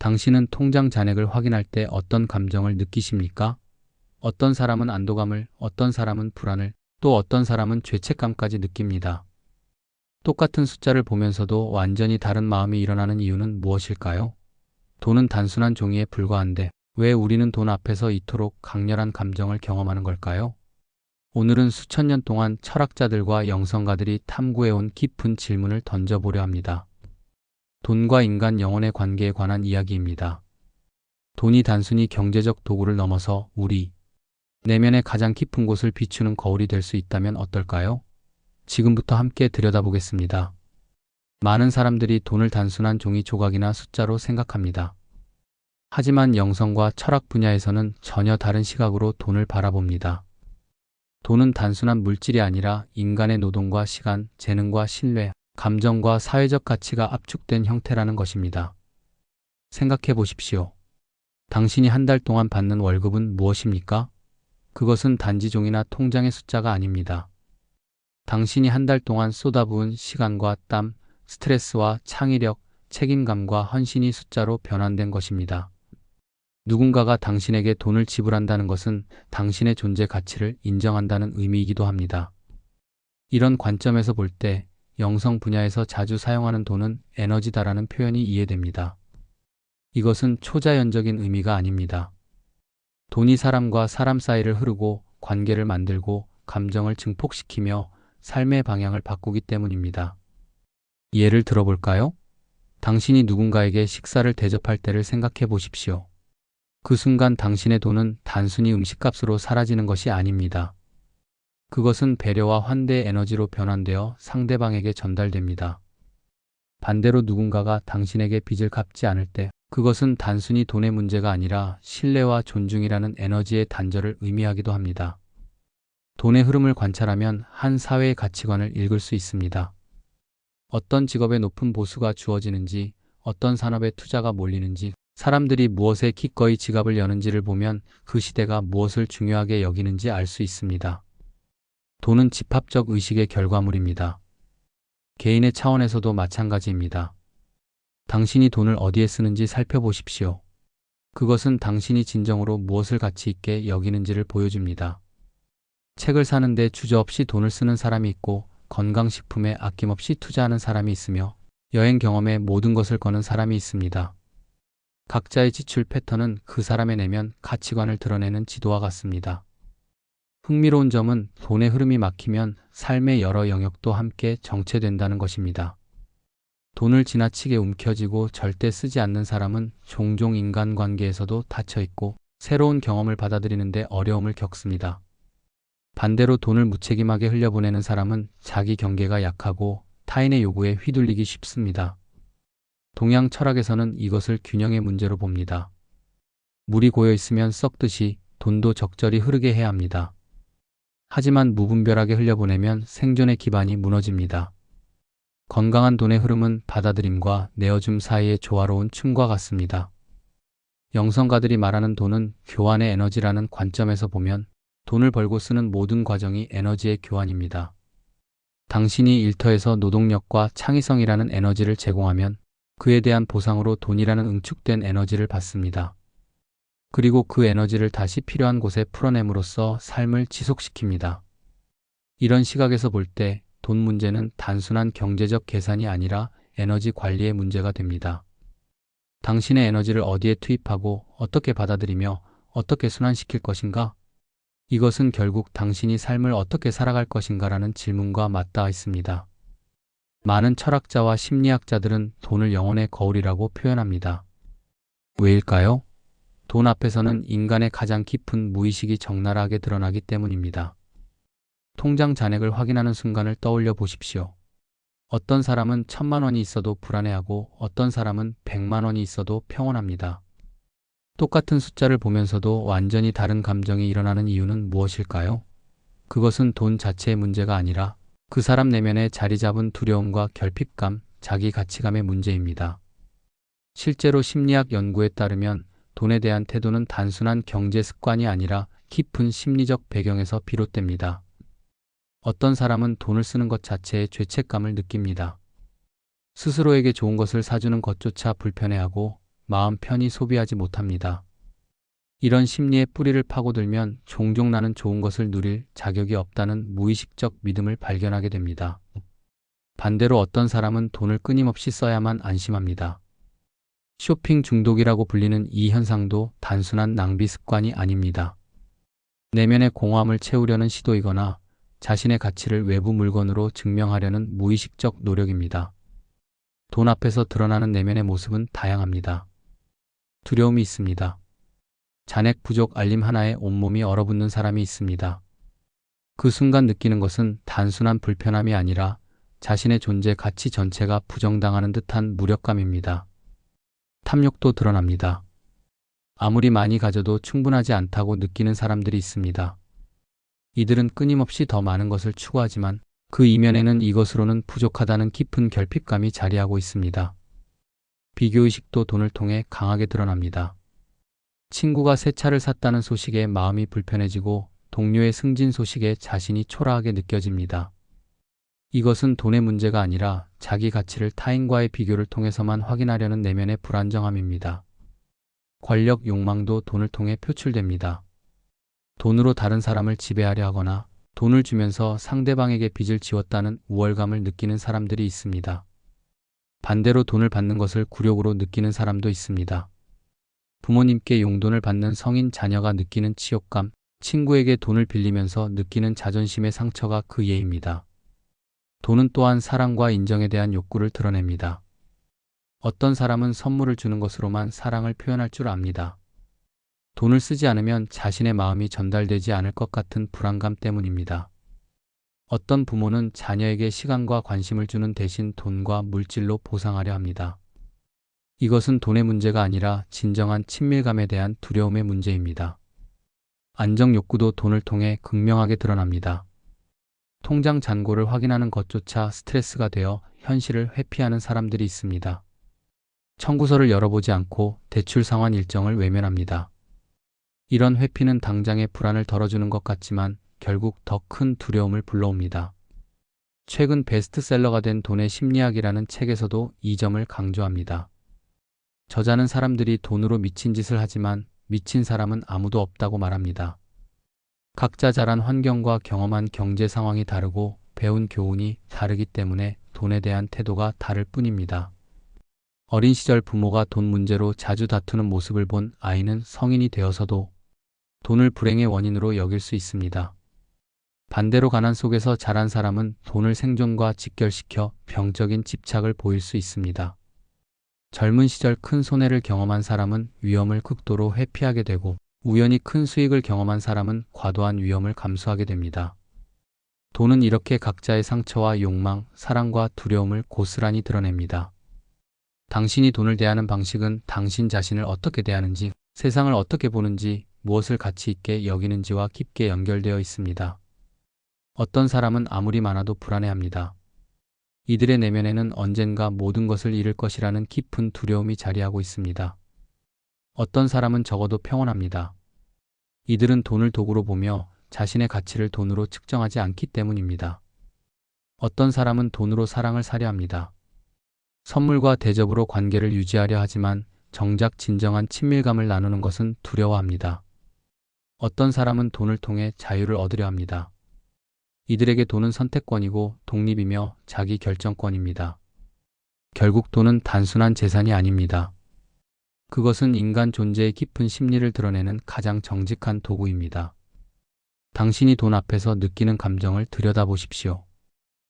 당신은 통장 잔액을 확인할 때 어떤 감정을 느끼십니까? 어떤 사람은 안도감을, 어떤 사람은 불안을, 또 어떤 사람은 죄책감까지 느낍니다. 똑같은 숫자를 보면서도 완전히 다른 마음이 일어나는 이유는 무엇일까요? 돈은 단순한 종이에 불과한데 왜 우리는 돈 앞에서 이토록 강렬한 감정을 경험하는 걸까요? 오늘은 수천 년 동안 철학자들과 영성가들이 탐구해온 깊은 질문을 던져보려 합니다. 돈과 인간 영혼의 관계에 관한 이야기입니다. 돈이 단순히 경제적 도구를 넘어서 우리 내면의 가장 깊은 곳을 비추는 거울이 될 수 있다면 어떨까요? 지금부터 함께 들여다보겠습니다. 많은 사람들이 돈을 단순한 종이 조각이나 숫자로 생각합니다. 하지만 영성과 철학 분야에서는 전혀 다른 시각으로 돈을 바라봅니다. 돈은 단순한 물질이 아니라 인간의 노동과 시간, 재능과 신뢰, 감정과 사회적 가치가 압축된 형태라는 것입니다. 생각해 보십시오. 당신이 한 달 동안 받는 월급은 무엇입니까? 그것은 단지 종이나 통장의 숫자가 아닙니다. 당신이 한 달 동안 쏟아부은 시간과 땀, 스트레스와 창의력, 책임감과 헌신이 숫자로 변환된 것입니다. 누군가가 당신에게 돈을 지불한다는 것은 당신의 존재 가치를 인정한다는 의미이기도 합니다. 이런 관점에서 볼 때 영성 분야에서 자주 사용하는 돈은 에너지다라는 표현이 이해됩니다. 이것은 초자연적인 의미가 아닙니다. 돈이 사람과 사람 사이를 흐르고 관계를 만들고 감정을 증폭시키며 삶의 방향을 바꾸기 때문입니다. 예를 들어볼까요? 당신이 누군가에게 식사를 대접할 때를 생각해 보십시오. 그 순간 당신의 돈은 단순히 음식값으로 사라지는 것이 아닙니다. 그것은 배려와 환대의 에너지로 변환되어 상대방에게 전달됩니다. 반대로 누군가가 당신에게 빚을 갚지 않을 때 그것은 단순히 돈의 문제가 아니라 신뢰와 존중이라는 에너지의 단절을 의미하기도 합니다. 돈의 흐름을 관찰하면 한 사회의 가치관을 읽을 수 있습니다. 어떤 직업에 높은 보수가 주어지는지, 어떤 산업에 투자가 몰리는지, 사람들이 무엇에 기꺼이 지갑을 여는지를 보면 그 시대가 무엇을 중요하게 여기는지 알 수 있습니다. 돈은 집합적 의식의 결과물입니다. 개인의 차원에서도 마찬가지입니다. 당신이 돈을 어디에 쓰는지 살펴보십시오. 그것은 당신이 진정으로 무엇을 가치 있게 여기는지를 보여줍니다. 책을 사는데 주저없이 돈을 쓰는 사람이 있고 건강식품에 아낌없이 투자하는 사람이 있으며 여행 경험에 모든 것을 거는 사람이 있습니다. 각자의 지출 패턴은 그 사람의 내면 가치관을 드러내는 지도와 같습니다. 흥미로운 점은 돈의 흐름이 막히면 삶의 여러 영역도 함께 정체된다는 것입니다. 돈을 지나치게 움켜쥐고 절대 쓰지 않는 사람은 종종 인간관계에서도 닫혀있고 새로운 경험을 받아들이는데 어려움을 겪습니다. 반대로 돈을 무책임하게 흘려보내는 사람은 자기 경계가 약하고 타인의 요구에 휘둘리기 쉽습니다. 동양 철학에서는 이것을 균형의 문제로 봅니다. 물이 고여있으면 썩듯이 돈도 적절히 흐르게 해야 합니다. 하지만 무분별하게 흘려보내면 생존의 기반이 무너집니다. 건강한 돈의 흐름은 받아들임과 내어줌 사이의 조화로운 춤과 같습니다. 영성가들이 말하는 돈은 교환의 에너지라는 관점에서 보면 돈을 벌고 쓰는 모든 과정이 에너지의 교환입니다. 당신이 일터에서 노동력과 창의성이라는 에너지를 제공하면 그에 대한 보상으로 돈이라는 응축된 에너지를 받습니다. 그리고 그 에너지를 다시 필요한 곳에 풀어냄으로써 삶을 지속시킵니다. 이런 시각에서 볼 때 돈 문제는 단순한 경제적 계산이 아니라 에너지 관리의 문제가 됩니다. 당신의 에너지를 어디에 투입하고 어떻게 받아들이며 어떻게 순환시킬 것인가? 이것은 결국 당신이 삶을 어떻게 살아갈 것인가라는 질문과 맞닿아 있습니다. 많은 철학자와 심리학자들은 돈을 영혼의 거울이라고 표현합니다. 왜일까요? 돈 앞에서는 인간의 가장 깊은 무의식이 적나라하게 드러나기 때문입니다. 통장 잔액을 확인하는 순간을 떠올려 보십시오. 어떤 사람은 1,000만 원이 있어도 불안해하고 어떤 사람은 100만 원이 있어도 평온합니다. 똑같은 숫자를 보면서도 완전히 다른 감정이 일어나는 이유는 무엇일까요? 그것은 돈 자체의 문제가 아니라 그 사람 내면에 자리 잡은 두려움과 결핍감, 자기 가치감의 문제입니다. 실제로 심리학 연구에 따르면 돈에 대한 태도는 단순한 경제 습관이 아니라 깊은 심리적 배경에서 비롯됩니다. 어떤 사람은 돈을 쓰는 것 자체에 죄책감을 느낍니다. 스스로에게 좋은 것을 사주는 것조차 불편해하고 마음 편히 소비하지 못합니다. 이런 심리의 뿌리를 파고들면 종종 나는 좋은 것을 누릴 자격이 없다는 무의식적 믿음을 발견하게 됩니다. 반대로 어떤 사람은 돈을 끊임없이 써야만 안심합니다. 쇼핑 중독이라고 불리는 이 현상도 단순한 낭비 습관이 아닙니다. 내면의 공허함을 채우려는 시도이거나 자신의 가치를 외부 물건으로 증명하려는 무의식적 노력입니다. 돈 앞에서 드러나는 내면의 모습은 다양합니다. 두려움이 있습니다. 잔액 부족 알림 하나에 온몸이 얼어붙는 사람이 있습니다. 그 순간 느끼는 것은 단순한 불편함이 아니라 자신의 존재 가치 전체가 부정당하는 듯한 무력감입니다. 탐욕도 드러납니다. 아무리 많이 가져도 충분하지 않다고 느끼는 사람들이 있습니다. 이들은 끊임없이 더 많은 것을 추구하지만 그 이면에는 이것으로는 부족하다는 깊은 결핍감이 자리하고 있습니다. 비교의식도 돈을 통해 강하게 드러납니다. 친구가 새 차를 샀다는 소식에 마음이 불편해지고 동료의 승진 소식에 자신이 초라하게 느껴집니다. 이것은 돈의 문제가 아니라 자기 가치를 타인과의 비교를 통해서만 확인하려는 내면의 불안정함입니다. 권력 욕망도 돈을 통해 표출됩니다. 돈으로 다른 사람을 지배하려 하거나 돈을 주면서 상대방에게 빚을 지웠다는 우월감을 느끼는 사람들이 있습니다. 반대로 돈을 받는 것을 굴욕으로 느끼는 사람도 있습니다. 부모님께 용돈을 받는 성인 자녀가 느끼는 치욕감, 친구에게 돈을 빌리면서 느끼는 자존심의 상처가 그 예입니다. 돈은 또한 사랑과 인정에 대한 욕구를 드러냅니다. 어떤 사람은 선물을 주는 것으로만 사랑을 표현할 줄 압니다. 돈을 쓰지 않으면 자신의 마음이 전달되지 않을 것 같은 불안감 때문입니다. 어떤 부모는 자녀에게 시간과 관심을 주는 대신 돈과 물질로 보상하려 합니다. 이것은 돈의 문제가 아니라 진정한 친밀감에 대한 두려움의 문제입니다. 안정 욕구도 돈을 통해 극명하게 드러납니다. 통장 잔고를 확인하는 것조차 스트레스가 되어 현실을 회피하는 사람들이 있습니다. 청구서를 열어보지 않고 대출 상환 일정을 외면합니다. 이런 회피는 당장의 불안을 덜어주는 것 같지만 결국 더 큰 두려움을 불러옵니다. 최근 베스트셀러가 된 돈의 심리학이라는 책에서도 이 점을 강조합니다. 저자는 사람들이 돈으로 미친 짓을 하지만 미친 사람은 아무도 없다고 말합니다. 각자 자란 환경과 경험한 경제 상황이 다르고 배운 교훈이 다르기 때문에 돈에 대한 태도가 다를 뿐입니다. 어린 시절 부모가 돈 문제로 자주 다투는 모습을 본 아이는 성인이 되어서도 돈을 불행의 원인으로 여길 수 있습니다. 반대로 가난 속에서 자란 사람은 돈을 생존과 직결시켜 병적인 집착을 보일 수 있습니다. 젊은 시절 큰 손해를 경험한 사람은 위험을 극도로 회피하게 되고 우연히 큰 수익을 경험한 사람은 과도한 위험을 감수하게 됩니다. 돈은 이렇게 각자의 상처와 욕망, 사랑과 두려움을 고스란히 드러냅니다. 당신이 돈을 대하는 방식은 당신 자신을 어떻게 대하는지, 세상을 어떻게 보는지, 무엇을 가치 있게 여기는지와 깊게 연결되어 있습니다. 어떤 사람은 아무리 많아도 불안해합니다. 이들의 내면에는 언젠가 모든 것을 잃을 것이라는 깊은 두려움이 자리하고 있습니다. 어떤 사람은 적어도 평온합니다. 이들은 돈을 도구로 보며 자신의 가치를 돈으로 측정하지 않기 때문입니다. 어떤 사람은 돈으로 사랑을 사려 합니다. 선물과 대접으로 관계를 유지하려 하지만 정작 진정한 친밀감을 나누는 것은 두려워합니다. 어떤 사람은 돈을 통해 자유를 얻으려 합니다. 이들에게 돈은 선택권이고 독립이며 자기 결정권입니다. 결국 돈은 단순한 재산이 아닙니다. 그것은 인간 존재의 깊은 심리를 드러내는 가장 정직한 도구입니다. 당신이 돈 앞에서 느끼는 감정을 들여다보십시오.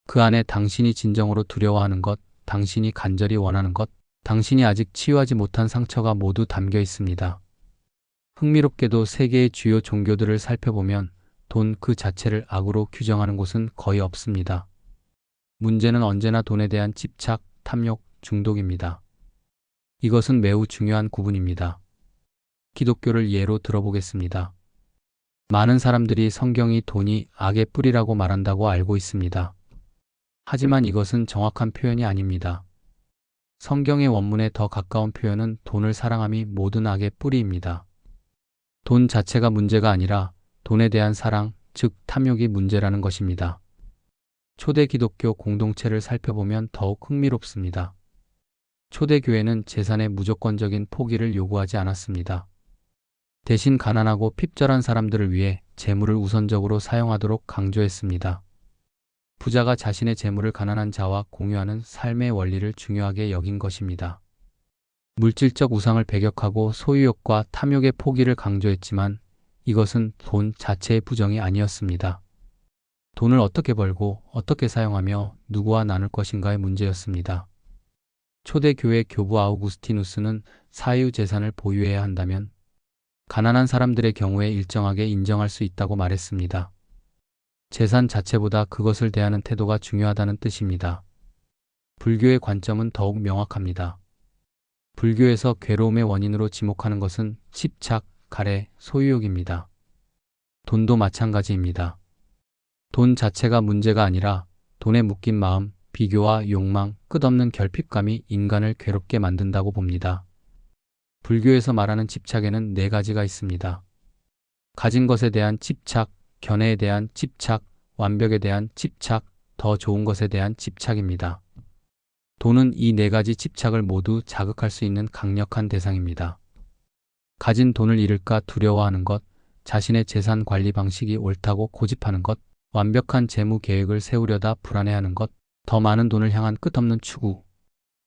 그 안에 당신이 진정으로 두려워하는 것, 당신이 간절히 원하는 것, 당신이 아직 치유하지 못한 상처가 모두 담겨 있습니다. 흥미롭게도 세계의 주요 종교들을 살펴보면 돈 그 자체를 악으로 규정하는 곳은 거의 없습니다. 문제는 언제나 돈에 대한 집착, 탐욕, 중독입니다. 이것은 매우 중요한 구분입니다. 기독교를 예로 들어보겠습니다. 많은 사람들이 성경이 돈이 악의 뿌리라고 말한다고 알고 있습니다. 하지만 이것은 정확한 표현이 아닙니다. 성경의 원문에 더 가까운 표현은 돈을 사랑함이 모든 악의 뿌리입니다. 돈 자체가 문제가 아니라 돈에 대한 사랑, 즉 탐욕이 문제라는 것입니다. 초대 기독교 공동체를 살펴보면 더욱 흥미롭습니다. 초대교회는 재산의 무조건적인 포기를 요구하지 않았습니다. 대신 가난하고 핍절한 사람들을 위해 재물을 우선적으로 사용하도록 강조했습니다. 부자가 자신의 재물을 가난한 자와 공유하는 삶의 원리를 중요하게 여긴 것입니다. 물질적 우상을 배격하고 소유욕과 탐욕의 포기를 강조했지만 이것은 돈 자체의 부정이 아니었습니다. 돈을 어떻게 벌고 어떻게 사용하며 누구와 나눌 것인가의 문제였습니다. 초대교회 교부 아우구스티누스는 사유 재산을 보유해야 한다면 가난한 사람들의 경우에 일정하게 인정할 수 있다고 말했습니다. 재산 자체보다 그것을 대하는 태도가 중요하다는 뜻입니다. 불교의 관점은 더욱 명확합니다. 불교에서 괴로움의 원인으로 지목하는 것은 집착, 가래, 소유욕입니다. 돈도 마찬가지입니다. 돈 자체가 문제가 아니라 돈에 묶인 마음, 비교와 욕망, 끝없는 결핍감이 인간을 괴롭게 만든다고 봅니다. 불교에서 말하는 집착에는 4가지가 있습니다. 가진 것에 대한 집착, 견해에 대한 집착, 완벽에 대한 집착, 더 좋은 것에 대한 집착입니다. 돈은 이 4가지 집착을 모두 자극할 수 있는 강력한 대상입니다. 가진 돈을 잃을까 두려워하는 것, 자신의 재산 관리 방식이 옳다고 고집하는 것, 완벽한 재무 계획을 세우려다 불안해하는 것, 더 많은 돈을 향한 끝없는 추구.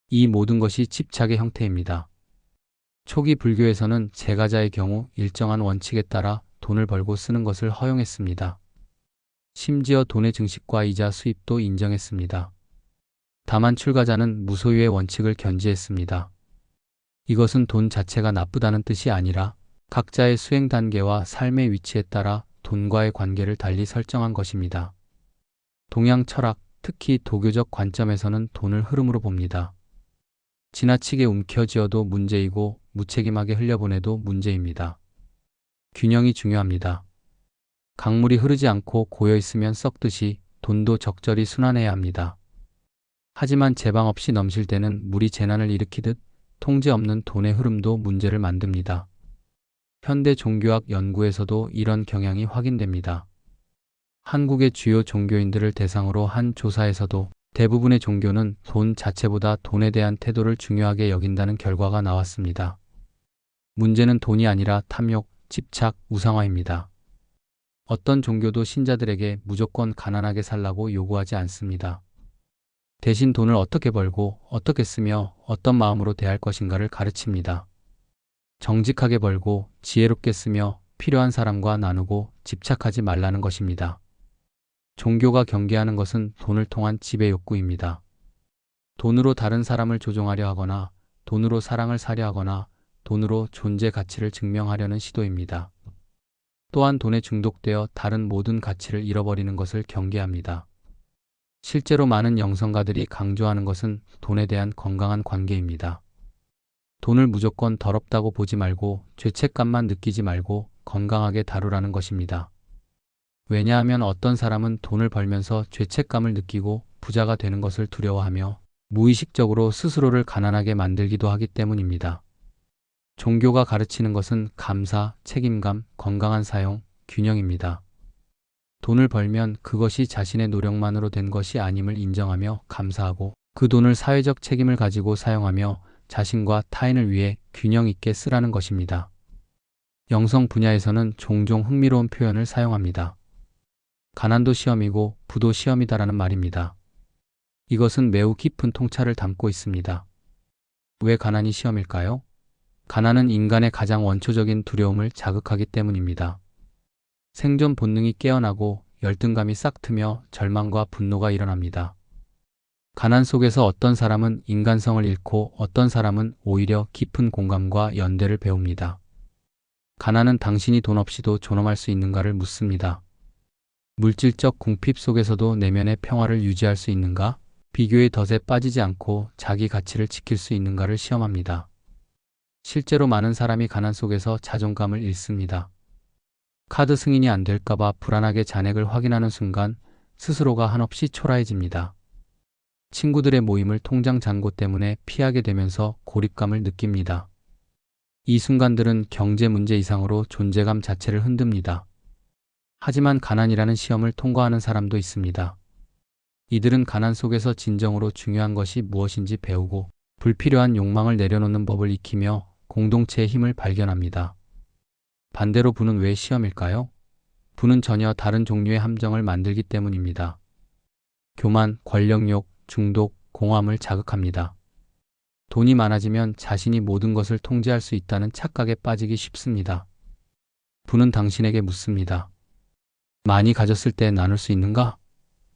이 모든 것이 집착의 형태입니다. 초기 불교에서는 제가자의 경우 일정한 원칙에 따라 돈을 벌고 쓰는 것을 허용했습니다. 심지어 돈의 증식과 이자 수입도 인정했습니다. 다만 출가자는 무소유의 원칙을 견지했습니다. 이것은 돈 자체가 나쁘다는 뜻이 아니라 각자의 수행 단계와 삶의 위치에 따라 돈과의 관계를 달리 설정한 것입니다. 동양 철학, 특히 도교적 관점에서는 돈을 흐름으로 봅니다. 지나치게 움켜쥐어도 문제이고 무책임하게 흘려보내도 문제입니다. 균형이 중요합니다. 강물이 흐르지 않고 고여있으면 썩듯이 돈도 적절히 순환해야 합니다. 하지만 제방 없이 넘칠 때는 물이 재난을 일으키듯 통제 없는 돈의 흐름도 문제를 만듭니다. 현대 종교학 연구에서도 이런 경향이 확인됩니다. 한국의 주요 종교인들을 대상으로 한 조사에서도 대부분의 종교는 돈 자체보다 돈에 대한 태도를 중요하게 여긴다는 결과가 나왔습니다. 문제는 돈이 아니라 탐욕, 집착, 우상화입니다. 어떤 종교도 신자들에게 무조건 가난하게 살라고 요구하지 않습니다. 대신 돈을 어떻게 벌고 어떻게 쓰며 어떤 마음으로 대할 것인가를 가르칩니다. 정직하게 벌고 지혜롭게 쓰며 필요한 사람과 나누고 집착하지 말라는 것입니다. 종교가 경계하는 것은 돈을 통한 지배 욕구입니다. 돈으로 다른 사람을 조종하려 하거나 돈으로 사랑을 사려 하거나 돈으로 존재 가치를 증명하려는 시도입니다. 또한 돈에 중독되어 다른 모든 가치를 잃어버리는 것을 경계합니다. 실제로 많은 영성가들이 강조하는 것은 돈에 대한 건강한 관계입니다. 돈을 무조건 더럽다고 보지 말고 죄책감만 느끼지 말고 건강하게 다루라는 것입니다. 왜냐하면 어떤 사람은 돈을 벌면서 죄책감을 느끼고 부자가 되는 것을 두려워하며 무의식적으로 스스로를 가난하게 만들기도 하기 때문입니다. 종교가 가르치는 것은 감사, 책임감, 건강한 사용, 균형입니다. 돈을 벌면 그것이 자신의 노력만으로 된 것이 아님을 인정하며 감사하고 그 돈을 사회적 책임을 가지고 사용하며 자신과 타인을 위해 균형 있게 쓰라는 것입니다. 영성 분야에서는 종종 흥미로운 표현을 사용합니다. 가난도 시험이고 부도 시험이다라는 말입니다. 이것은 매우 깊은 통찰을 담고 있습니다. 왜 가난이 시험일까요? 가난은 인간의 가장 원초적인 두려움을 자극하기 때문입니다. 생존 본능이 깨어나고 열등감이 싹트며 절망과 분노가 일어납니다. 가난 속에서 어떤 사람은 인간성을 잃고 어떤 사람은 오히려 깊은 공감과 연대를 배웁니다. 가난은 당신이 돈 없이도 존엄할 수 있는가를 묻습니다. 물질적 궁핍 속에서도 내면의 평화를 유지할 수 있는가? 비교의 덫에 빠지지 않고 자기 가치를 지킬 수 있는가를 시험합니다. 실제로 많은 사람이 가난 속에서 자존감을 잃습니다. 카드 승인이 안 될까봐 불안하게 잔액을 확인하는 순간 스스로가 한없이 초라해집니다. 친구들의 모임을 통장 잔고 때문에 피하게 되면서 고립감을 느낍니다. 이 순간들은 경제 문제 이상으로 존재감 자체를 흔듭니다. 하지만 가난이라는 시험을 통과하는 사람도 있습니다. 이들은 가난 속에서 진정으로 중요한 것이 무엇인지 배우고 불필요한 욕망을 내려놓는 법을 익히며 공동체의 힘을 발견합니다. 반대로 부는 왜 시험일까요? 부는 전혀 다른 종류의 함정을 만들기 때문입니다. 교만, 권력욕, 중독, 공허함을 자극합니다. 돈이 많아지면 자신이 모든 것을 통제할 수 있다는 착각에 빠지기 쉽습니다. 부는 당신에게 묻습니다. 많이 가졌을 때 나눌 수 있는가?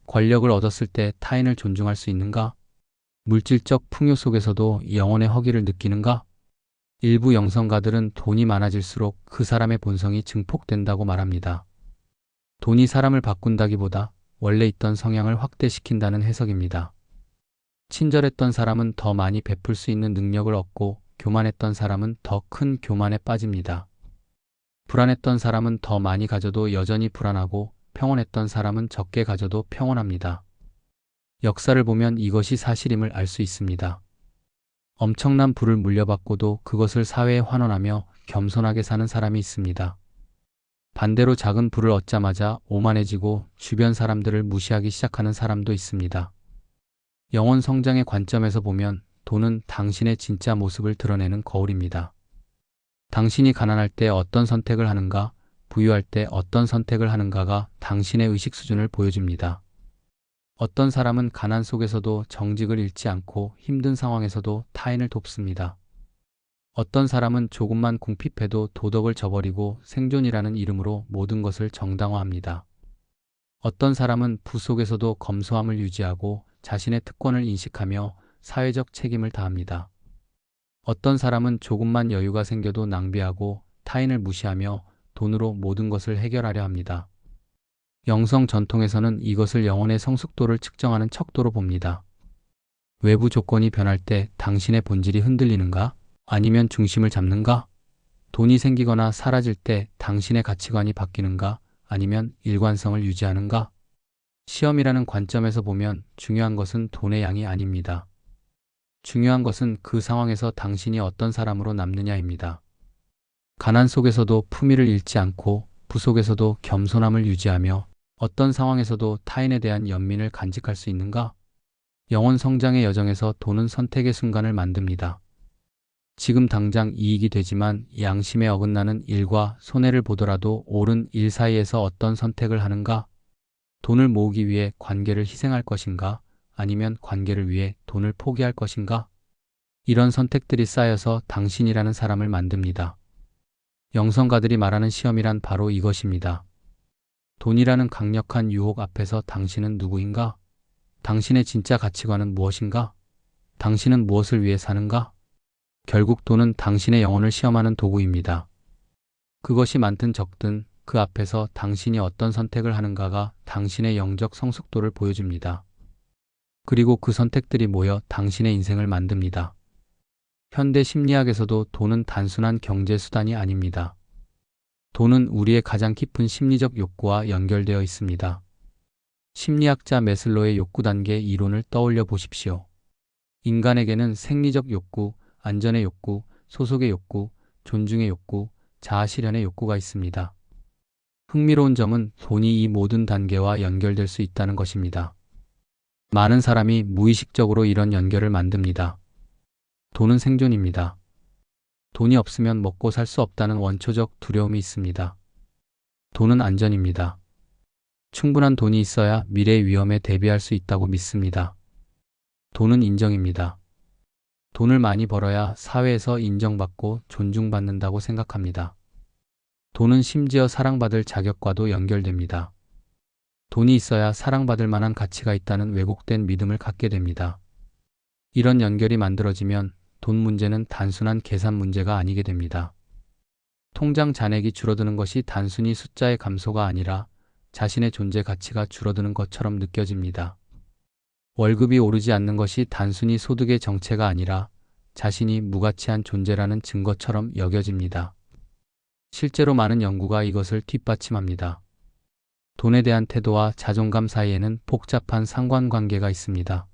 권력을 얻었을 때 타인을 존중할 수 있는가? 물질적 풍요 속에서도 영혼의 허기를 느끼는가? 일부 영성가들은 돈이 많아질수록 그 사람의 본성이 증폭된다고 말합니다. 돈이 사람을 바꾼다기보다 원래 있던 성향을 확대시킨다는 해석입니다. 친절했던 사람은 더 많이 베풀 수 있는 능력을 얻고 교만했던 사람은 더 큰 교만에 빠집니다. 불안했던 사람은 더 많이 가져도 여전히 불안하고 평온했던 사람은 적게 가져도 평온합니다. 역사를 보면 이것이 사실임을 알 수 있습니다. 엄청난 부를 물려받고도 그것을 사회에 환원하며 겸손하게 사는 사람이 있습니다. 반대로 작은 부를 얻자마자 오만해지고 주변 사람들을 무시하기 시작하는 사람도 있습니다. 영혼 성장의 관점에서 보면 돈은 당신의 진짜 모습을 드러내는 거울입니다. 당신이 가난할 때 어떤 선택을 하는가, 부유할 때 어떤 선택을 하는가가 당신의 의식 수준을 보여줍니다. 어떤 사람은 가난 속에서도 정직을 잃지 않고 힘든 상황에서도 타인을 돕습니다. 어떤 사람은 조금만 궁핍해도 도덕을 저버리고 생존이라는 이름으로 모든 것을 정당화합니다. 어떤 사람은 부 속에서도 검소함을 유지하고 자신의 특권을 인식하며 사회적 책임을 다합니다. 어떤 사람은 조금만 여유가 생겨도 낭비하고 타인을 무시하며 돈으로 모든 것을 해결하려 합니다. 영성 전통에서는 이것을 영혼의 성숙도를 측정하는 척도로 봅니다. 외부 조건이 변할 때 당신의 본질이 흔들리는가? 아니면 중심을 잡는가? 돈이 생기거나 사라질 때 당신의 가치관이 바뀌는가? 아니면 일관성을 유지하는가? 시험이라는 관점에서 보면 중요한 것은 돈의 양이 아닙니다. 중요한 것은 그 상황에서 당신이 어떤 사람으로 남느냐입니다. 가난 속에서도 품위를 잃지 않고 부 속에서도 겸손함을 유지하며 어떤 상황에서도 타인에 대한 연민을 간직할 수 있는가? 영혼 성장의 여정에서 돈은 선택의 순간을 만듭니다. 지금 당장 이익이 되지만 양심에 어긋나는 일과 손해를 보더라도 옳은 일 사이에서 어떤 선택을 하는가? 돈을 모으기 위해 관계를 희생할 것인가? 아니면 관계를 위해 돈을 포기할 것인가? 이런 선택들이 쌓여서 당신이라는 사람을 만듭니다. 영성가들이 말하는 시험이란 바로 이것입니다. 돈이라는 강력한 유혹 앞에서 당신은 누구인가? 당신의 진짜 가치관은 무엇인가? 당신은 무엇을 위해 사는가? 결국 돈은 당신의 영혼을 시험하는 도구입니다. 그것이 많든 적든 그 앞에서 당신이 어떤 선택을 하는가가 당신의 영적 성숙도를 보여줍니다. 그리고 그 선택들이 모여 당신의 인생을 만듭니다. 현대 심리학에서도 돈은 단순한 경제 수단이 아닙니다. 돈은 우리의 가장 깊은 심리적 욕구와 연결되어 있습니다. 심리학자 메슬로의 욕구 단계 이론을 떠올려 보십시오. 인간에게는 생리적 욕구, 안전의 욕구, 소속의 욕구, 존중의 욕구, 자아 실현의 욕구가 있습니다. 흥미로운 점은 돈이 이 모든 단계와 연결될 수 있다는 것입니다. 많은 사람이 무의식적으로 이런 연결을 만듭니다. 돈은 생존입니다. 돈이 없으면 먹고 살 수 없다는 원초적 두려움이 있습니다. 돈은 안전입니다. 충분한 돈이 있어야 미래의 위험에 대비할 수 있다고 믿습니다. 돈은 인정입니다. 돈을 많이 벌어야 사회에서 인정받고 존중받는다고 생각합니다. 돈은 심지어 사랑받을 자격과도 연결됩니다. 돈이 있어야 사랑받을 만한 가치가 있다는 왜곡된 믿음을 갖게 됩니다. 이런 연결이 만들어지면 돈 문제는 단순한 계산 문제가 아니게 됩니다. 통장 잔액이 줄어드는 것이 단순히 숫자의 감소가 아니라 자신의 존재 가치가 줄어드는 것처럼 느껴집니다. 월급이 오르지 않는 것이 단순히 소득의 정체가 아니라 자신이 무가치한 존재라는 증거처럼 여겨집니다. 실제로 많은 연구가 이것을 뒷받침합니다. 돈에 대한 태도와 자존감 사이에는 복잡한 상관관계가 있습니다.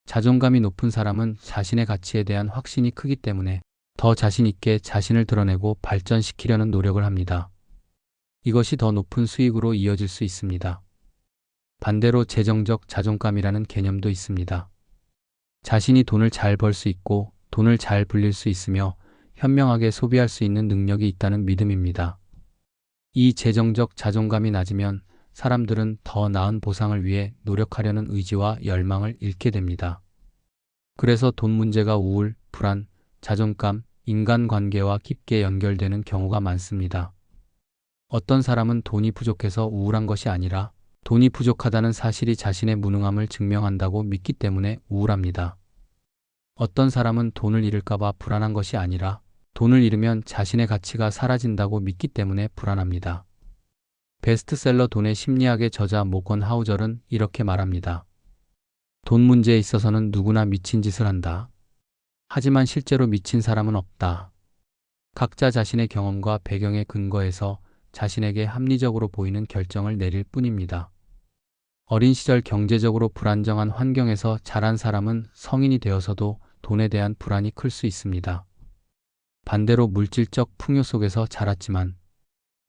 자존감이 높은 사람은 자신의 가치에 대한 확신이 크기 때문에 더 자신 있게 자신을 드러내고 발전시키려는 노력을 합니다. 이것이 더 높은 수익으로 이어질 수 있습니다. 반대로 재정적 자존감이라는 개념도 있습니다. 자신이 돈을 잘 벌 수 있고 돈을 잘 불릴 수 있으며 현명하게 소비할 수 있는 능력이 있다는 믿음입니다. 이 재정적 자존감이 낮으면 사람들은 더 나은 보상을 위해 노력하려는 의지와 열망을 잃게 됩니다. 그래서 돈 문제가 우울, 불안, 자존감, 인간관계와 깊게 연결되는 경우가 많습니다. 어떤 사람은 돈이 부족해서 우울한 것이 아니라 돈이 부족하다는 사실이 자신의 무능함을 증명한다고 믿기 때문에 우울합니다. 어떤 사람은 돈을 잃을까봐 불안한 것이 아니라 돈을 잃으면 자신의 가치가 사라진다고 믿기 때문에 불안합니다. 베스트셀러 돈의 심리학의 저자 모건 하우절은 이렇게 말합니다. 돈 문제에 있어서는 누구나 미친 짓을 한다. 하지만 실제로 미친 사람은 없다. 각자 자신의 경험과 배경에 근거해서 자신에게 합리적으로 보이는 결정을 내릴 뿐입니다. 어린 시절 경제적으로 불안정한 환경에서 자란 사람은 성인이 되어서도 돈에 대한 불안이 클 수 있습니다. 반대로 물질적 풍요 속에서 자랐지만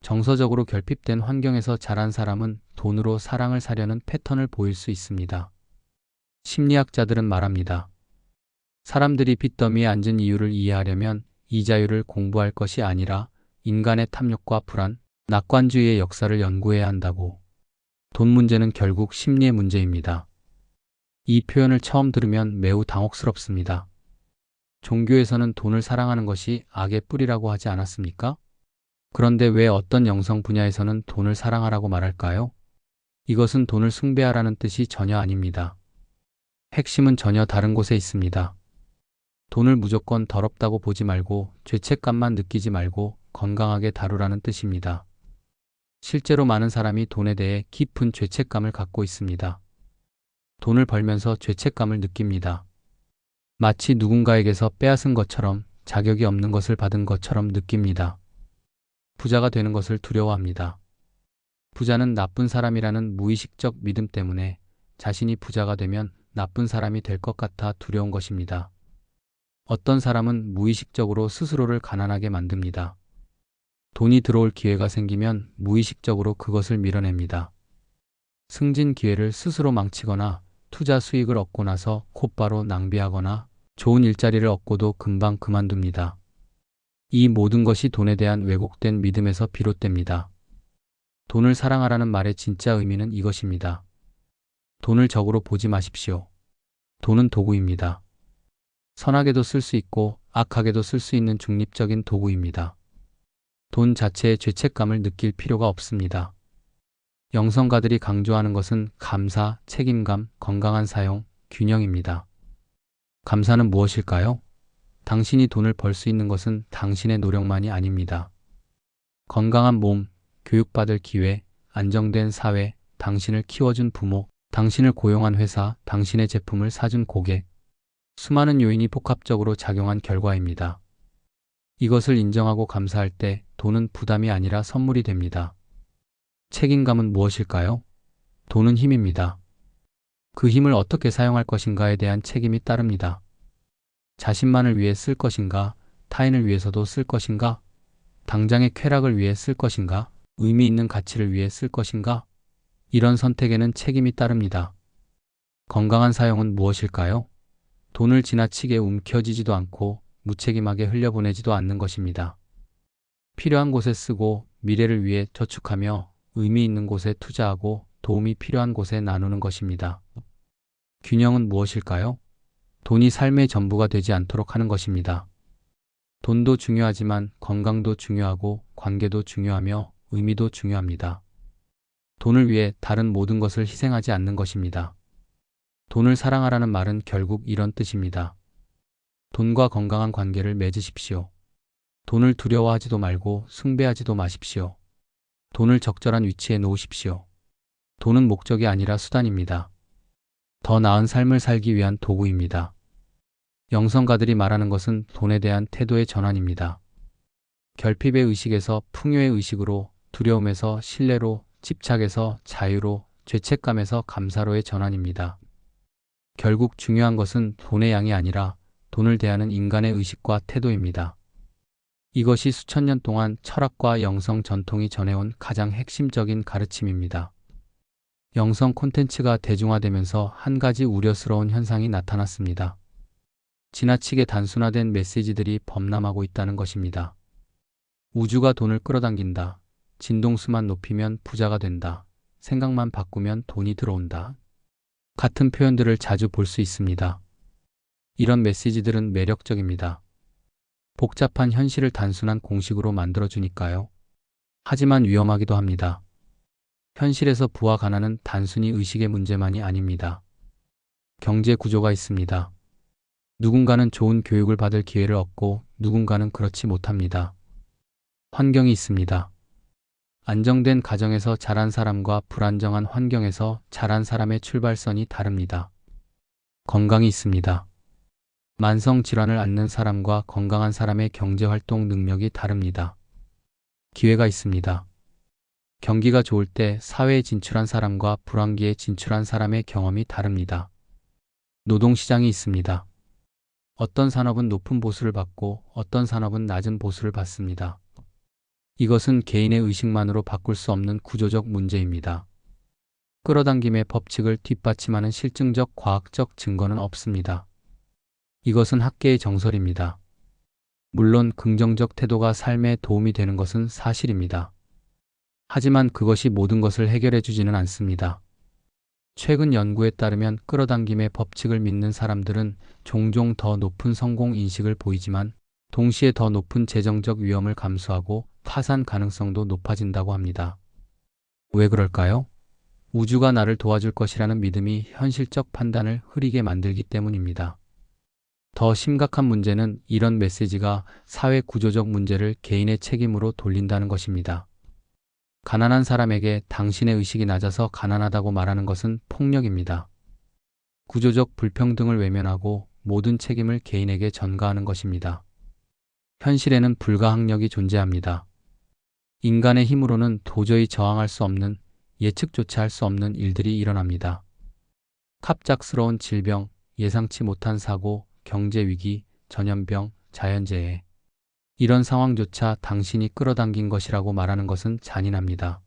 정서적으로 결핍된 환경에서 자란 사람은 돈으로 사랑을 사려는 패턴을 보일 수 있습니다. 심리학자들은 말합니다. 사람들이 빚더미에 앉은 이유를 이해하려면 이자율을 공부할 것이 아니라 인간의 탐욕과 불안, 낙관주의의 역사를 연구해야 한다고. 돈 문제는 결국 심리의 문제입니다. 이 표현을 처음 들으면 매우 당혹스럽습니다. 종교에서는 돈을 사랑하는 것이 악의 뿌리라고 하지 않았습니까? 그런데 왜 어떤 영성 분야에서는 돈을 사랑하라고 말할까요? 이것은 돈을 숭배하라는 뜻이 전혀 아닙니다. 핵심은 전혀 다른 곳에 있습니다. 돈을 무조건 더럽다고 보지 말고 죄책감만 느끼지 말고 건강하게 다루라는 뜻입니다. 실제로 많은 사람이 돈에 대해 깊은 죄책감을 갖고 있습니다. 돈을 벌면서 죄책감을 느낍니다. 마치 누군가에게서 빼앗은 것처럼 자격이 없는 것을 받은 것처럼 느낍니다. 부자가 되는 것을 두려워합니다. 부자는 나쁜 사람이라는 무의식적 믿음 때문에 자신이 부자가 되면 나쁜 사람이 될 것 같아 두려운 것입니다. 어떤 사람은 무의식적으로 스스로를 가난하게 만듭니다. 돈이 들어올 기회가 생기면 무의식적으로 그것을 밀어냅니다. 승진 기회를 스스로 망치거나 투자 수익을 얻고 나서 곧바로 낭비하거나 좋은 일자리를 얻고도 금방 그만둡니다. 이 모든 것이 돈에 대한 왜곡된 믿음에서 비롯됩니다. 돈을 사랑하라는 말의 진짜 의미는 이것입니다. 돈을 적으로 보지 마십시오. 돈은 도구입니다. 선하게도 쓸 수 있고 악하게도 쓸 수 있는 중립적인 도구입니다. 돈 자체에 죄책감을 느낄 필요가 없습니다. 영성가들이 강조하는 것은 감사, 책임감, 건강한 사용, 균형입니다. 감사는 무엇일까요? 당신이 돈을 벌 수 있는 것은 당신의 노력만이 아닙니다. 건강한 몸, 교육받을 기회, 안정된 사회, 당신을 키워준 부모, 당신을 고용한 회사, 당신의 제품을 사준 고객, 수많은 요인이 복합적으로 작용한 결과입니다. 이것을 인정하고 감사할 때 돈은 부담이 아니라 선물이 됩니다. 책임감은 무엇일까요? 돈은 힘입니다. 그 힘을 어떻게 사용할 것인가에 대한 책임이 따릅니다. 자신만을 위해 쓸 것인가, 타인을 위해서도 쓸 것인가, 당장의 쾌락을 위해 쓸 것인가, 의미 있는 가치를 위해 쓸 것인가, 이런 선택에는 책임이 따릅니다. 건강한 사용은 무엇일까요? 돈을 지나치게 움켜쥐지도 않고 무책임하게 흘려보내지도 않는 것입니다. 필요한 곳에 쓰고 미래를 위해 저축하며 의미 있는 곳에 투자하고 도움이 필요한 곳에 나누는 것입니다. 균형은 무엇일까요? 돈이 삶의 전부가 되지 않도록 하는 것입니다. 돈도 중요하지만 건강도 중요하고 관계도 중요하며 의미도 중요합니다. 돈을 위해 다른 모든 것을 희생하지 않는 것입니다. 돈을 사랑하라는 말은 결국 이런 뜻입니다. 돈과 건강한 관계를 맺으십시오. 돈을 두려워하지도 말고 숭배하지도 마십시오. 돈을 적절한 위치에 놓으십시오. 돈은 목적이 아니라 수단입니다. 더 나은 삶을 살기 위한 도구입니다. 영성가들이 말하는 것은 돈에 대한 태도의 전환입니다. 결핍의 의식에서 풍요의 의식으로, 두려움에서 신뢰로, 집착에서 자유로, 죄책감에서 감사로의 전환입니다. 결국 중요한 것은 돈의 양이 아니라 돈을 대하는 인간의 의식과 태도입니다. 이것이 수천 년 동안 철학과 영성 전통이 전해온 가장 핵심적인 가르침입니다. 영성 콘텐츠가 대중화되면서 한 가지 우려스러운 현상이 나타났습니다. 지나치게 단순화된 메시지들이 범람하고 있다는 것입니다. 우주가 돈을 끌어당긴다. 진동수만 높이면 부자가 된다. 생각만 바꾸면 돈이 들어온다. 같은 표현들을 자주 볼 수 있습니다. 이런 메시지들은 매력적입니다. 복잡한 현실을 단순한 공식으로 만들어주니까요. 하지만 위험하기도 합니다. 현실에서 부와 가난은 단순히 의식의 문제만이 아닙니다. 경제 구조가 있습니다. 누군가는 좋은 교육을 받을 기회를 얻고 누군가는 그렇지 못합니다. 환경이 있습니다. 안정된 가정에서 자란 사람과 불안정한 환경에서 자란 사람의 출발선이 다릅니다. 건강이 있습니다. 만성 질환을 앓는 사람과 건강한 사람의 경제활동 능력이 다릅니다. 기회가 있습니다. 경기가 좋을 때 사회에 진출한 사람과 불황기에 진출한 사람의 경험이 다릅니다. 노동시장이 있습니다. 어떤 산업은 높은 보수를 받고 어떤 산업은 낮은 보수를 받습니다. 이것은 개인의 의식만으로 바꿀 수 없는 구조적 문제입니다. 끌어당김의 법칙을 뒷받침하는 실증적 과학적 증거는 없습니다. 이것은 학계의 정설입니다. 물론 긍정적 태도가 삶에 도움이 되는 것은 사실입니다. 하지만 그것이 모든 것을 해결해 주지는 않습니다. 최근 연구에 따르면 끌어당김의 법칙을 믿는 사람들은 종종 더 높은 성공 인식을 보이지만 동시에 더 높은 재정적 위험을 감수하고 파산 가능성도 높아진다고 합니다. 왜 그럴까요? 우주가 나를 도와줄 것이라는 믿음이 현실적 판단을 흐리게 만들기 때문입니다. 더 심각한 문제는 이런 메시지가 사회 구조적 문제를 개인의 책임으로 돌린다는 것입니다. 가난한 사람에게 당신의 의식이 낮아서 가난하다고 말하는 것은 폭력입니다. 구조적 불평등을 외면하고 모든 책임을 개인에게 전가하는 것입니다. 현실에는 불가항력이 존재합니다. 인간의 힘으로는 도저히 저항할 수 없는, 예측조차 할 수 없는 일들이 일어납니다. 갑작스러운 질병, 예상치 못한 사고, 경제위기, 전염병, 자연재해. 이런 상황조차 당신이 끌어당긴 것이라고 말하는 것은 잔인합니다.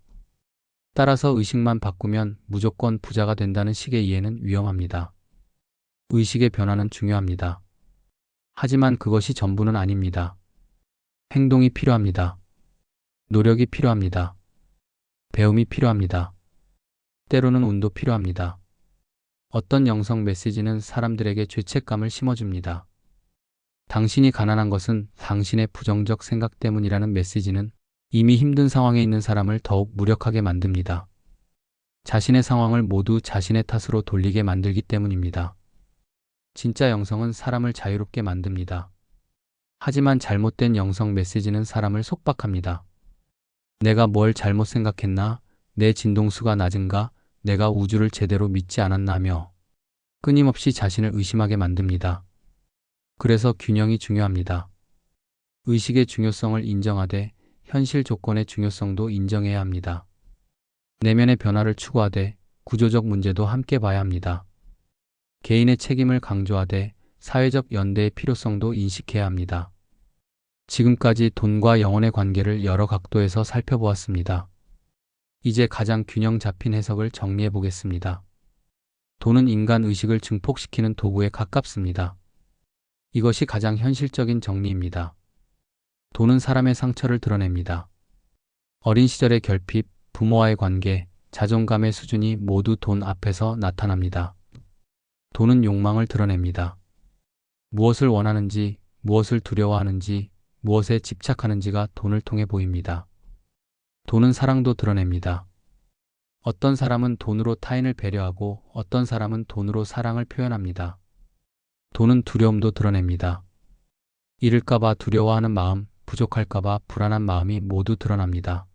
따라서 의식만 바꾸면 무조건 부자가 된다는 식의 이해는 위험합니다. 의식의 변화는 중요합니다. 하지만 그것이 전부는 아닙니다. 행동이 필요합니다. 노력이 필요합니다. 배움이 필요합니다. 때로는 운도 필요합니다. 어떤 영성 메시지는 사람들에게 죄책감을 심어줍니다. 당신이 가난한 것은 당신의 부정적 생각 때문이라는 메시지는 이미 힘든 상황에 있는 사람을 더욱 무력하게 만듭니다. 자신의 상황을 모두 자신의 탓으로 돌리게 만들기 때문입니다. 진짜 영성은 사람을 자유롭게 만듭니다. 하지만 잘못된 영성 메시지는 사람을 속박합니다. 내가 뭘 잘못 생각했나? 내 진동수가 낮은가? 내가 우주를 제대로 믿지 않았나며 끊임없이 자신을 의심하게 만듭니다. 그래서 균형이 중요합니다. 의식의 중요성을 인정하되 현실 조건의 중요성도 인정해야 합니다. 내면의 변화를 추구하되 구조적 문제도 함께 봐야 합니다. 개인의 책임을 강조하되 사회적 연대의 필요성도 인식해야 합니다. 지금까지 돈과 영혼의 관계를 여러 각도에서 살펴보았습니다. 이제 가장 균형 잡힌 해석을 정리해 보겠습니다. 돈은 인간 의식을 증폭시키는 도구에 가깝습니다. 이것이 가장 현실적인 정리입니다. 돈은 사람의 상처를 드러냅니다. 어린 시절의 결핍, 부모와의 관계, 자존감의 수준이 모두 돈 앞에서 나타납니다. 돈은 욕망을 드러냅니다. 무엇을 원하는지, 무엇을 두려워하는지, 무엇에 집착하는지가 돈을 통해 보입니다. 돈은 사랑도 드러냅니다. 어떤 사람은 돈으로 타인을 배려하고 어떤 사람은 돈으로 사랑을 표현합니다. 돈은 두려움도 드러냅니다. 잃을까봐 두려워하는 마음, 부족할까봐 불안한 마음이 모두 드러납니다.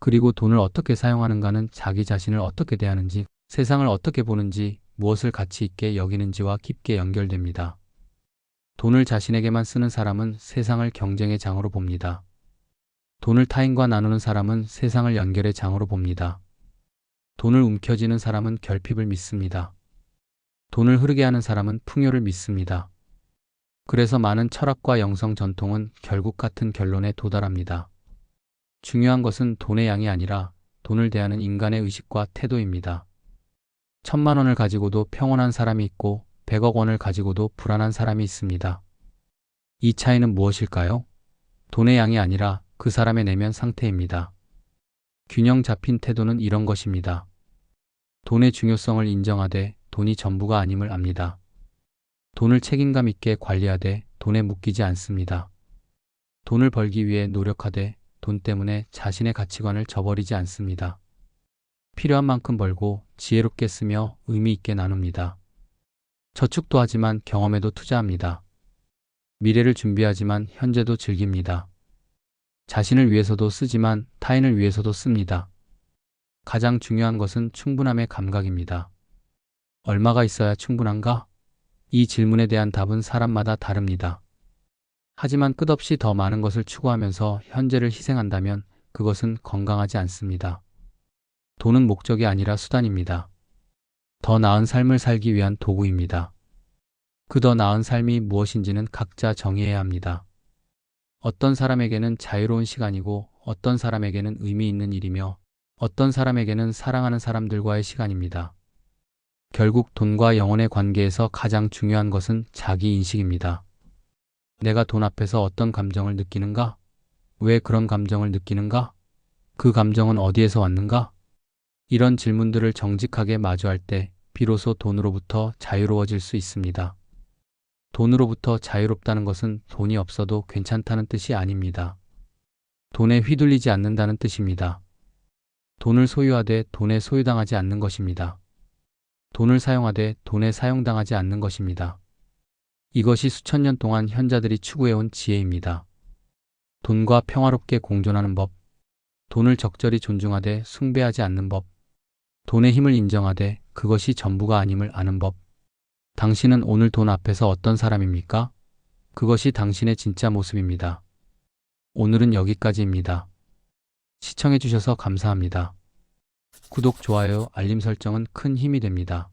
그리고 돈을 어떻게 사용하는가는 자기 자신을 어떻게 대하는지, 세상을 어떻게 보는지, 무엇을 가치 있게 여기는지와 깊게 연결됩니다. 돈을 자신에게만 쓰는 사람은 세상을 경쟁의 장으로 봅니다. 돈을 타인과 나누는 사람은 세상을 연결의 장으로 봅니다. 돈을 움켜쥐는 사람은 결핍을 믿습니다. 돈을 흐르게 하는 사람은 풍요를 믿습니다. 그래서 많은 철학과 영성 전통은 결국 같은 결론에 도달합니다. 중요한 것은 돈의 양이 아니라 돈을 대하는 인간의 의식과 태도입니다. 1,000만 원을 가지고도 평온한 사람이 있고 100억 원을 가지고도 불안한 사람이 있습니다. 이 차이는 무엇일까요? 돈의 양이 아니라 그 사람의 내면 상태입니다. 균형 잡힌 태도는 이런 것입니다. 돈의 중요성을 인정하되 돈이 전부가 아님을 압니다. 돈을 책임감 있게 관리하되 돈에 묶이지 않습니다. 돈을 벌기 위해 노력하되 돈 때문에 자신의 가치관을 저버리지 않습니다. 필요한 만큼 벌고 지혜롭게 쓰며 의미 있게 나눕니다. 저축도 하지만 경험에도 투자합니다. 미래를 준비하지만 현재도 즐깁니다. 자신을 위해서도 쓰지만 타인을 위해서도 씁니다. 가장 중요한 것은 충분함의 감각입니다. 얼마가 있어야 충분한가? 이 질문에 대한 답은 사람마다 다릅니다. 하지만 끝없이 더 많은 것을 추구하면서 현재를 희생한다면 그것은 건강하지 않습니다. 돈은 목적이 아니라 수단입니다. 더 나은 삶을 살기 위한 도구입니다. 그 더 나은 삶이 무엇인지는 각자 정의해야 합니다. 어떤 사람에게는 자유로운 시간이고 어떤 사람에게는 의미 있는 일이며 어떤 사람에게는 사랑하는 사람들과의 시간입니다. 결국 돈과 영혼의 관계에서 가장 중요한 것은 자기 인식입니다. 내가 돈 앞에서 어떤 감정을 느끼는가? 왜 그런 감정을 느끼는가? 그 감정은 어디에서 왔는가? 이런 질문들을 정직하게 마주할 때 비로소 돈으로부터 자유로워질 수 있습니다. 돈으로부터 자유롭다는 것은 돈이 없어도 괜찮다는 뜻이 아닙니다. 돈에 휘둘리지 않는다는 뜻입니다. 돈을 소유하되 돈에 소유당하지 않는 것입니다. 돈을 사용하되 돈에 사용당하지 않는 것입니다. 이것이 수천 년 동안 현자들이 추구해온 지혜입니다. 돈과 평화롭게 공존하는 법, 돈을 적절히 존중하되 숭배하지 않는 법, 돈의 힘을 인정하되 그것이 전부가 아님을 아는 법. 당신은 오늘 돈 앞에서 어떤 사람입니까? 그것이 당신의 진짜 모습입니다. 오늘은 여기까지입니다. 시청해주셔서 감사합니다. 구독, 좋아요, 알림 설정은 큰 힘이 됩니다.